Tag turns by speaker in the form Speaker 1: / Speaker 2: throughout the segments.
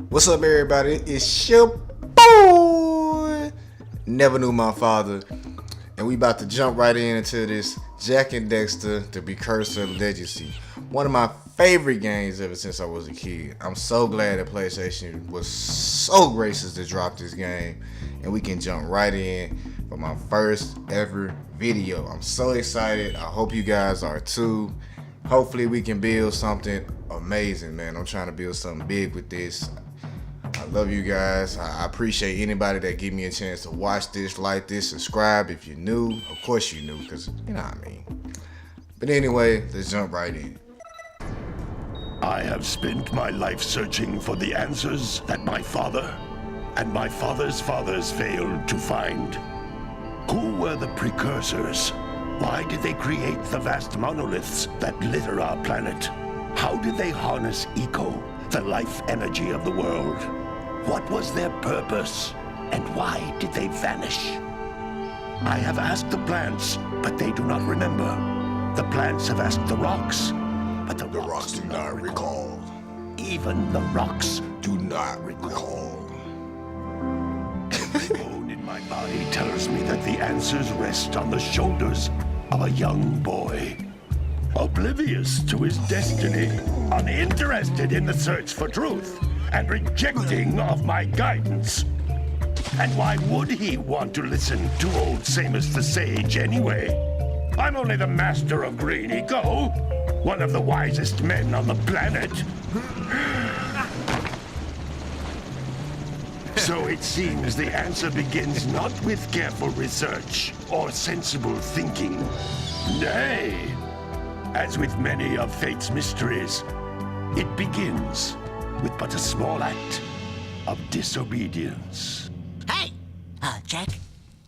Speaker 1: What's up, everybody? It's your boy, NeverKnewMyFather, and we about to jump right into this Jak and Daxter, the Precursor Legacy. One of my favorite games ever since I was a kid. I'm so glad that PlayStation was so gracious to drop this game, and we can jump right in for my first ever video. I'm so excited. I hope you guys are too. Hopefully we can build something amazing, man. I'm trying to build something big with this. I love you guys. I appreciate anybody that give me a chance to watch this, like this, subscribe if you're new. Of course you're new, because you know what I mean. But anyway, let's jump right in.
Speaker 2: I have spent my life searching for the answers that my father and my father's fathers failed to find. Who were the Precursors? Why did they create the vast monoliths that litter our planet? How did they harness eco, the life energy of the world? What was their purpose, and why did they vanish? I have asked the plants, but they do not remember. The plants have asked the rocks, but the rocks do not recall. Even the rocks do not recall. Every bone in my body tells me that the answers rest on the shoulders of a young boy. Oblivious to his destiny, uninterested in the search for truth, and rejecting of my guidance. And why would he want to listen to old Samus the Sage anyway? I'm only the master of green eco, one of the wisest men on the planet. So it seems the answer begins not with careful research or sensible thinking. Nay, as with many of fate's mysteries, it begins with but a small act of disobedience.
Speaker 3: Hey! Jak,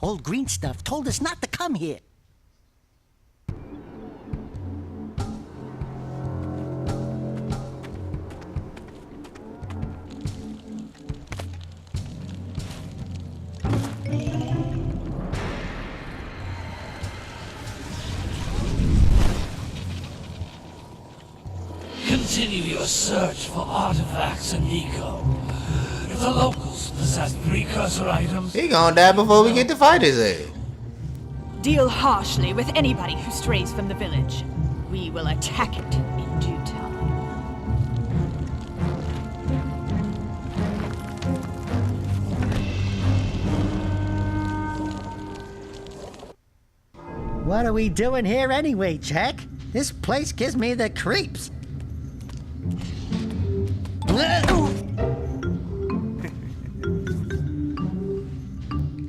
Speaker 3: old green stuff told us not to come here.
Speaker 4: Continue your search for artifacts and eco. If the locals possess precursor items,
Speaker 1: He gonna die before we get to fight his ass.
Speaker 5: Deal harshly with anybody who strays from the village. We will attack it in due time.
Speaker 3: What are we doing here anyway, Jak? This place gives me the creeps.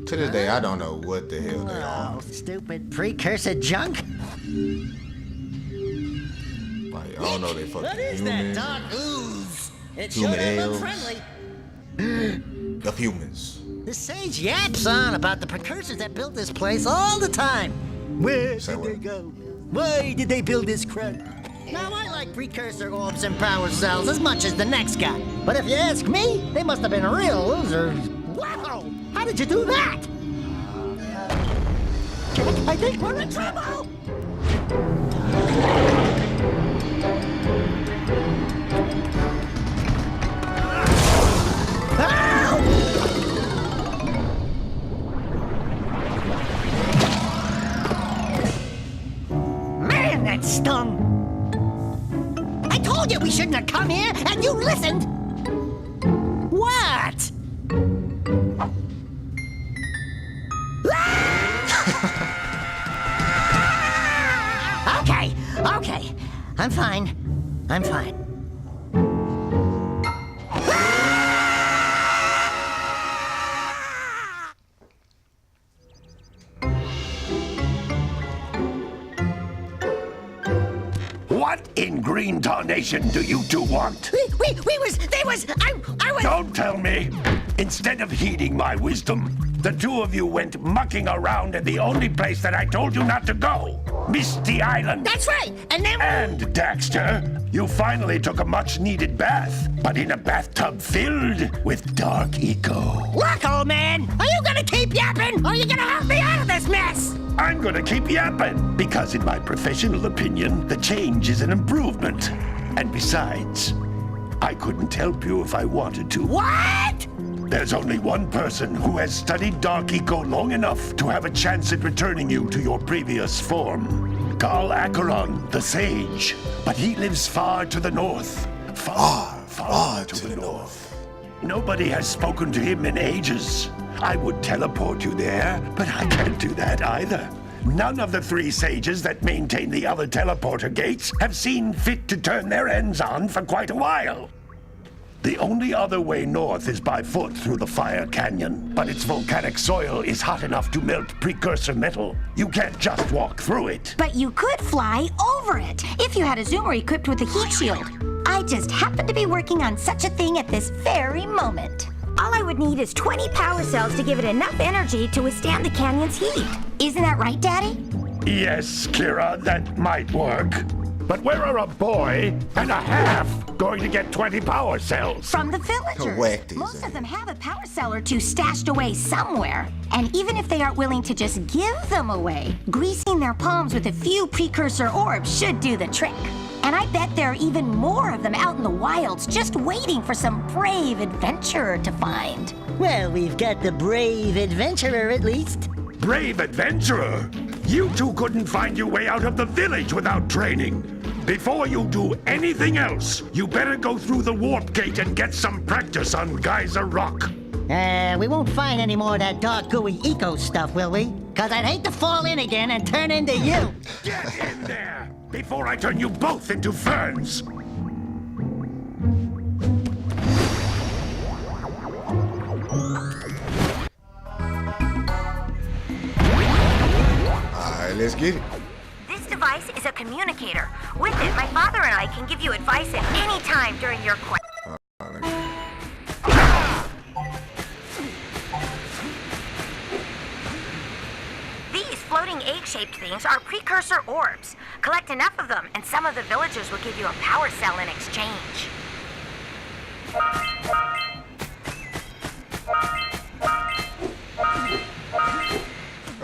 Speaker 1: To this day, I don't know what the hell they are.
Speaker 3: Oh, stupid precursor junk.
Speaker 1: Like, I don't know they fucking
Speaker 3: What is
Speaker 1: human.
Speaker 3: that dark ooze? It
Speaker 1: Human
Speaker 3: sure doesn't
Speaker 1: ales.
Speaker 3: look friendly.
Speaker 1: The humans.
Speaker 3: The sage yaps on about the precursors that built this place all the time. Where
Speaker 1: Say
Speaker 3: did
Speaker 1: what?
Speaker 3: they go? Why did they build this crap? Now, I like precursor orbs and power cells as much as the next guy. But if you ask me, they must have been real losers. Wow! How did you do that? Jak, I think we're in trouble! Man, that stung! I told you we shouldn't have come here, and you listened! What? Okay. I'm fine.
Speaker 2: What in green tarnation do you two want?
Speaker 3: They was, I was...
Speaker 2: Don't tell me! Instead of heeding my wisdom, the two of you went mucking around in the only place that I told you not to go, Misty Island.
Speaker 3: That's right, and then...
Speaker 2: And, Daxter, you finally took a much-needed bath, but in a bathtub filled with dark eco.
Speaker 3: Look, old man, are you gonna keep yapping, or are you gonna help me out of this mess?
Speaker 2: I'm gonna keep yapping, because in my professional opinion, the change is an improvement. And besides, I couldn't help you if I wanted to.
Speaker 3: What?
Speaker 2: There's only one person who has studied Dark Eco long enough to have a chance at returning you to your previous form. Carl Acheron, the Sage. But he lives far to the north. Far to the north. Nobody has spoken to him in ages. I would teleport you there, but I can't do that either. None of the 3 sages that maintain the other teleporter gates have seen fit to turn their ends on for quite a while. The only other way north is by foot through the Fire Canyon, but its volcanic soil is hot enough to melt precursor metal. You can't just walk through it.
Speaker 6: But you could fly over it if you had a zoomer equipped with a heat shield. I just happen to be working on such a thing at this very moment. All I would need is 20 power cells to give it enough energy to withstand the canyon's heat. Isn't that right, Daddy?
Speaker 2: Yes, Kira, that might work. But where are a boy and a half going to get 20 power cells?
Speaker 6: From the villagers.
Speaker 1: Correct,
Speaker 6: Most
Speaker 1: Izzy.
Speaker 6: of them have a power cell or 2 stashed away somewhere. And even if they aren't willing to just give them away, greasing their palms with a few precursor orbs should do the trick. And I bet there are even more of them out in the wilds just waiting for some brave adventurer to find.
Speaker 3: Well, we've got the brave adventurer at least.
Speaker 2: Brave adventurer! You two couldn't find your way out of the village without training. Before you do anything else, you better go through the warp gate and get some practice on Geyser Rock.
Speaker 3: We won't find any more of that dark gooey eco stuff, will we? Cause I'd hate to fall in again and turn into you.
Speaker 2: Get in there before I turn you both into ferns.
Speaker 1: Alright, let's get it.
Speaker 6: This device is a communicator. With it, my father and I can give you advice at any time during your quest. These floating egg-shaped things are precursor orbs. Collect enough of them, and some of the villagers will give you a power cell in exchange.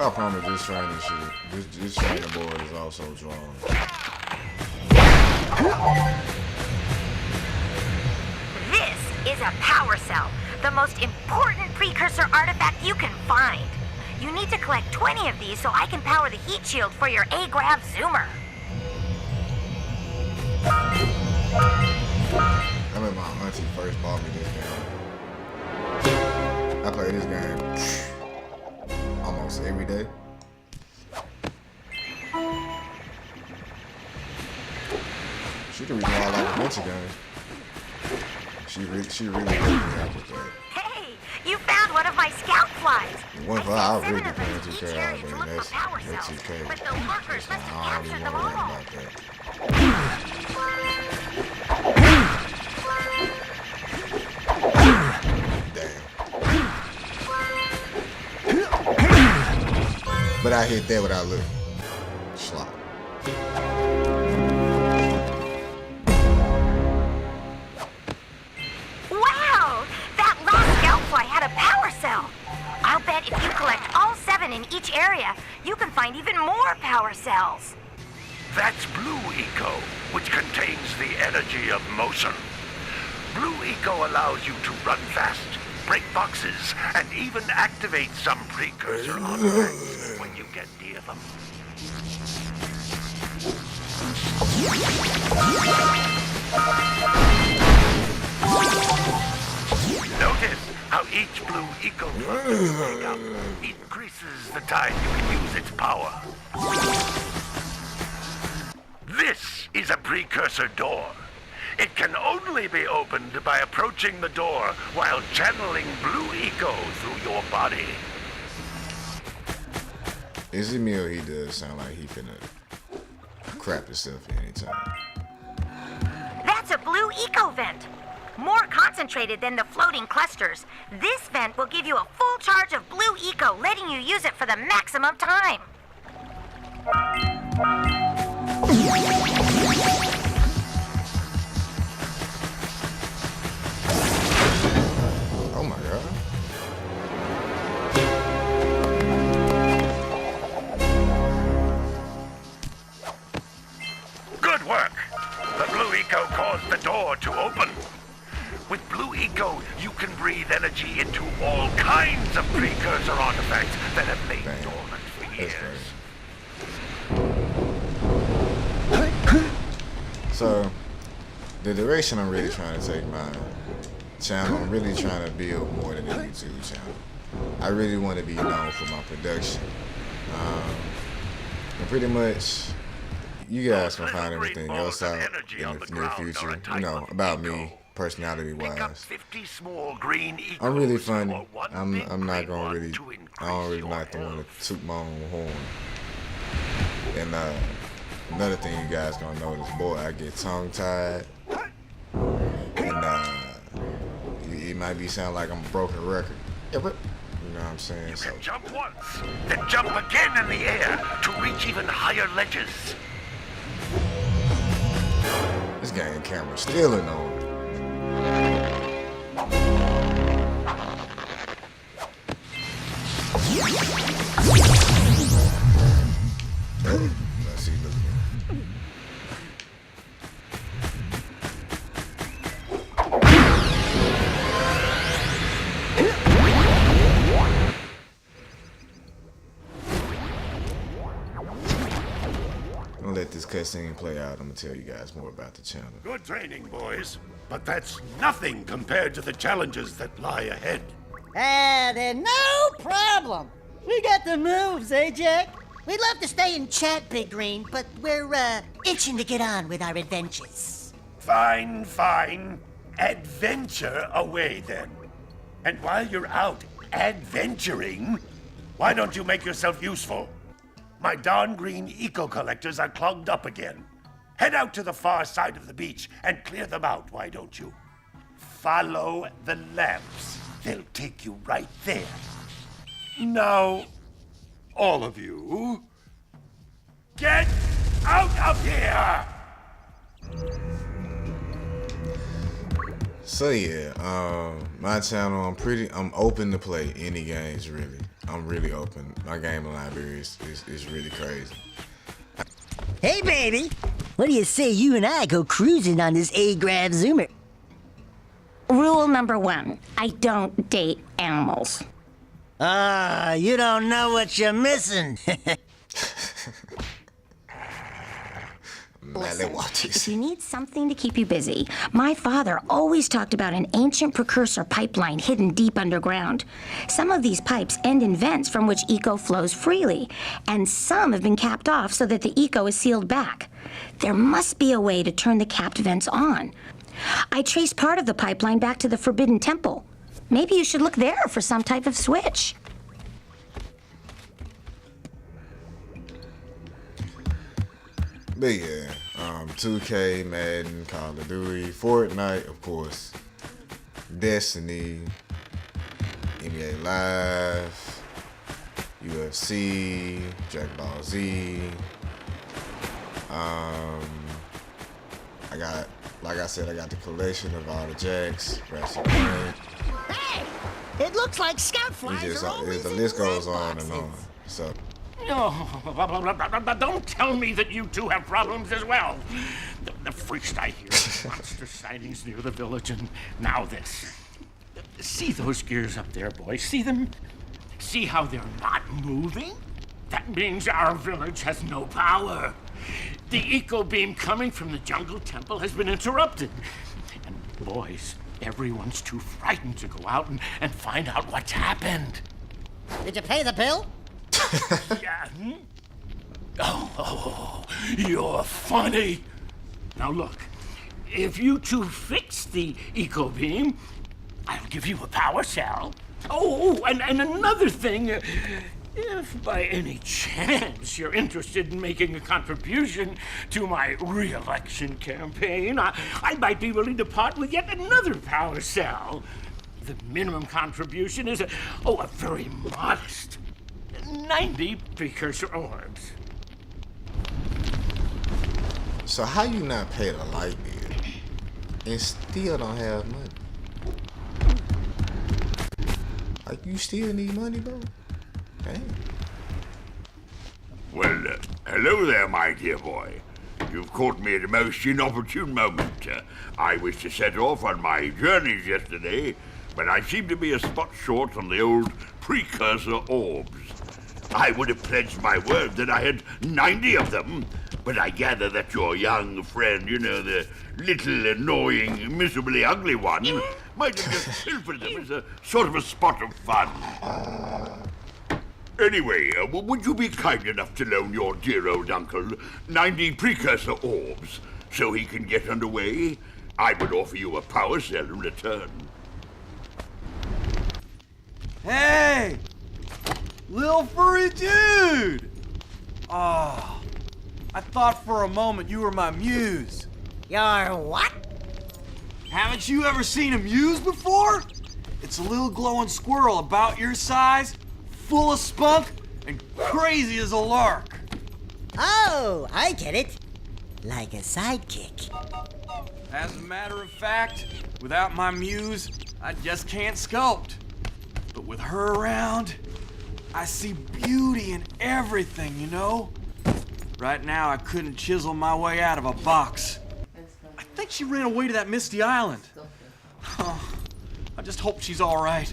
Speaker 1: I promise this training shit. This training board is also drawn.
Speaker 6: This is a power cell, the most important precursor artifact you can find. You need to collect 20 of these so I can power the heat shield for your A-Grav zoomer.
Speaker 1: I remember my auntie first bought me this game. I play this game almost every day. She the reason why I like adventure games. She really helped me out with that.
Speaker 6: Hey, you found one of my scout flies.
Speaker 1: One for
Speaker 6: I
Speaker 1: I
Speaker 6: sent
Speaker 1: really
Speaker 6: 7 of them
Speaker 1: paying
Speaker 6: to each
Speaker 1: 2K
Speaker 6: area
Speaker 1: out,
Speaker 6: to
Speaker 1: but
Speaker 6: look
Speaker 1: that's
Speaker 6: for power cells.
Speaker 1: 2K.
Speaker 6: But the lurkers
Speaker 1: That's
Speaker 6: must have
Speaker 1: I don't
Speaker 6: captured
Speaker 1: even
Speaker 6: them
Speaker 1: worry
Speaker 6: all.
Speaker 1: about that. Damn. But I hit that without looking. Slop.
Speaker 6: Wow! That last scout fly had a power cell. I'll bet if you collect all 7 in each area, you can find even more power cells.
Speaker 2: That's Blue Eco, which contains the energy of motion. Blue Eco allows you to run fast, break boxes, and even activate some precursor artifacts when you get near them. Notice how each Blue Eco cluster you pick up increases the time you can use its power. This is a precursor door. It can only be opened by approaching the door while channeling Blue Eco through your body.
Speaker 1: Izzy Mill, he does sound like he finna crap himself at any time.
Speaker 6: That's a blue eco vent. More concentrated than the floating clusters. This vent will give you a full charge of blue eco, letting you use it for the maximum time.
Speaker 1: Oh my god.
Speaker 2: Good work. The Blue Eco caused the door to open. With Blue Eco, you can breathe energy into all kinds of precursor artifacts that have lain dormant for years.
Speaker 1: So, the direction I'm really trying to take my channel, I'm really trying to build more than a YouTube channel. I really want to be known for my production. And pretty much, you guys can find everything else out in the near future, you know, about me, personality-wise. I'm really funny. I'm not gonna really, I don't really like to want to toot my own horn. And another thing you guys gonna notice, boy, I get tongue-tied, and it might be sound like I'm a broken record. Yeah, but you know what I'm saying? So
Speaker 2: jump once, then jump again in the air to reach even higher ledges.
Speaker 1: this game camera still in on. Let's see, look again. I'm gonna let this cutscene play out. I'm gonna tell you guys more about the channel.
Speaker 2: Good training, boys. But that's nothing compared to the challenges that lie ahead.
Speaker 3: Then no problem. We got the moves, eh, Jack? We'd love to stay and chat, Big Green, but we're, itching to get on with our adventures.
Speaker 2: Fine, fine. Adventure away, then. And while you're out adventuring, why don't you make yourself useful? My darn green eco-collectors are clogged up again. Head out to the far side of the beach and clear them out, why don't you? Follow the lamps. They'll take you right there. Now, all of you, get out of here!
Speaker 1: So yeah, my channel, I'm open to play any games really. I'm really open. My gaming library is really crazy.
Speaker 3: Hey, baby. What do you say you and I go cruising on this A-Grav Zoomer?
Speaker 6: Rule number 1, I don't date animals.
Speaker 3: You don't know what you're missing.
Speaker 6: Listen, if you need something to keep you busy, my father always talked about an ancient precursor pipeline hidden deep underground. Some of these pipes end in vents from which eco flows freely, and some have been capped off so that the eco is sealed back. There must be a way to turn the capped vents on. I traced part of the pipeline back to the Forbidden Temple. Maybe you should look there for some type of switch.
Speaker 1: But yeah, 2K, Madden, Call of Duty, Fortnite, of course, Destiny, NBA Live, UFC, Dragon Ball Z. I got, like I said, I got the collection of all the Jacks, Ratchet & Clank.
Speaker 3: Hey! It looks like scout flies are always
Speaker 1: the
Speaker 3: in
Speaker 1: list goes
Speaker 3: red
Speaker 1: on
Speaker 3: boxes.
Speaker 1: and on. So.
Speaker 7: Oh, don't tell me that you two have problems as well. The first I hear of monster sightings near the village, and now this. See those gears up there, boys? See them? See how they're not moving? That means our village has no power. The eco beam coming from the jungle temple has been interrupted. And boys, everyone's too frightened to go out and find out what's happened.
Speaker 3: Did you pay the bill?
Speaker 7: Yeah. Oh, you're funny. Now look, if you two fix the eco beam, I'll give you a power cell. Oh, and another thing, if by any chance you're interested in making a contribution to my re-election campaign, I might be willing to part with yet another power cell. The minimum contribution is a very modest 90 precursor orbs.
Speaker 1: So how you not pay the light bill and still don't have money? Like you still need money, bro? Dang.
Speaker 2: Well, hello there, my dear boy.
Speaker 8: You've caught me at a most inopportune moment. I was to set off on my journeys yesterday, but I seem to be a spot short on the old Precursor orbs. I would have pledged my word that I had 90 of them, but I gather that your young friend, the little annoying, miserably ugly one, might have just pilfered them as a sort of a spot of fun. Anyway, would you be kind enough to loan your dear old uncle 90 Precursor orbs so he can get underway? I would offer you a power cell in return.
Speaker 9: Hey! Little furry dude! Oh, I thought for a moment you were my muse.
Speaker 3: Your what?
Speaker 9: Haven't you ever seen a muse before? It's a little glowing squirrel about your size, full of spunk, and crazy as a lark.
Speaker 3: Oh, I get it. Like a sidekick.
Speaker 9: As a matter of fact, without my muse, I just can't sculpt. But with her around, I see beauty in everything, you know? Right now, I couldn't chisel my way out of a box. I think she ran away to that misty island. Oh, I just hope she's all right.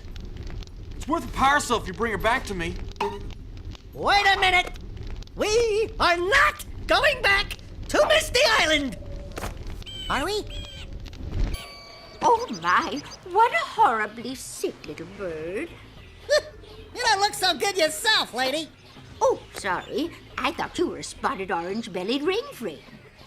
Speaker 9: It's worth a power cell if you bring her back to me.
Speaker 3: Wait a minute! We are not going back to Misty Island! Are we?
Speaker 10: Oh my, what a horribly sick little bird.
Speaker 3: You don't look so good yourself, lady.
Speaker 10: Oh, sorry. I thought you were a spotted orange-bellied rainframe.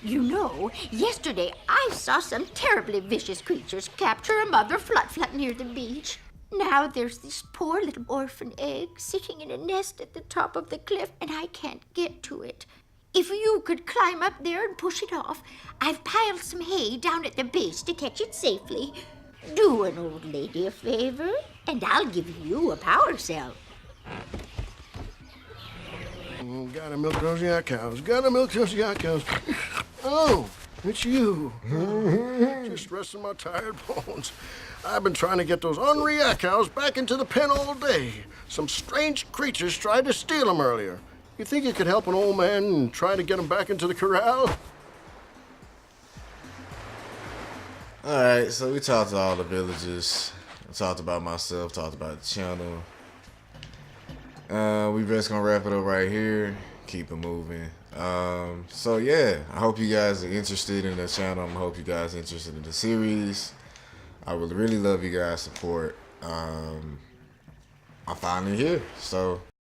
Speaker 10: You know, yesterday I saw some terribly vicious creatures capture a mother flut-flut near the beach. Now there's this poor little orphan egg sitting in a nest at the top of the cliff, and I can't get to it. If you could climb up there and push it off, I've piled some hay down at the base to catch it safely. Do an old lady a favor, and I'll give you a power cell.
Speaker 11: Gotta milk those yak cows. Gotta milk those yak cows. Oh, it's you. Just resting my tired bones. I've been trying to get those ornery yak cows back into the pen all day. Some strange creatures tried to steal them earlier. You think you could help an old man and try to get them back into the corral?
Speaker 1: Alright, so we talked to all the villagers. I talked about myself, talked about the channel. We just gonna wrap it up right here. Keep it moving. So yeah, I hope you guys are interested in the channel. I hope you guys are interested in the series. I would really love you guys' support. I'm finally here, so